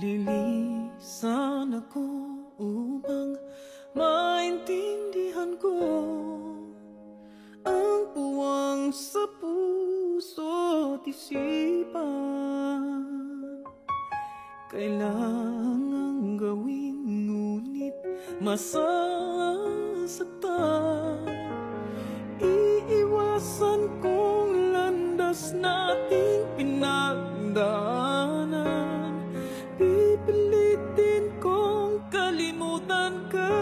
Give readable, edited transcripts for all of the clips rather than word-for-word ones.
Lilisan ako upang maintindihan ko ang puwang sa puso't isipan. Kailangang gawin ngunit masasaktan. Iiwasan kong landas nating pinagdaanan. Pipilitin kong kalimutan ka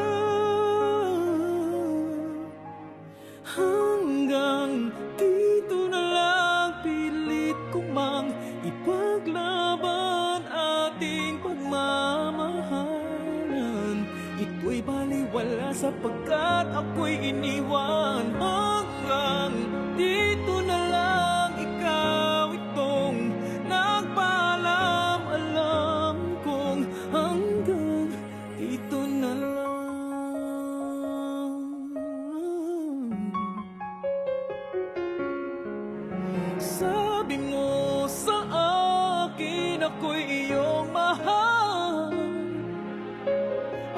hanggang dito na lang. Pilit ko mang ipaglaban ating pagmamahalan. Ito'y baliwala sapagkat ako'y iniwan. Hanggang dito na lang, ikaw itong nagpaalam. Alam kong hanggang dito na lang. Sabi mo sa akin ako'y iyong mahal.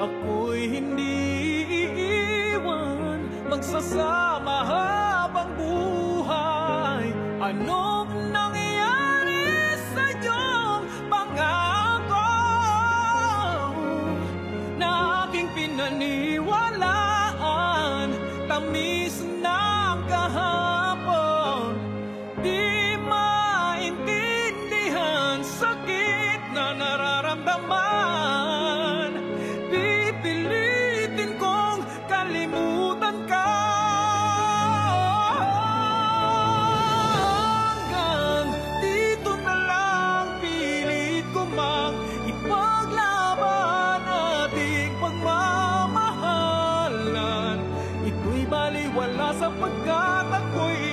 Ako'y hindi iiwan, magsasama habang buhay. Anong nangyari sa iyong pangako na aking pinaniwalaan? Tamis ng kahapon, di maintindihan sakit na nararamdaman. Pipilitin kong kalimutan ka hanggang dito na lang. Pilit ko mang ipaglaban ating pagmamahalan. Ito'y baliwala sapagkat ako'y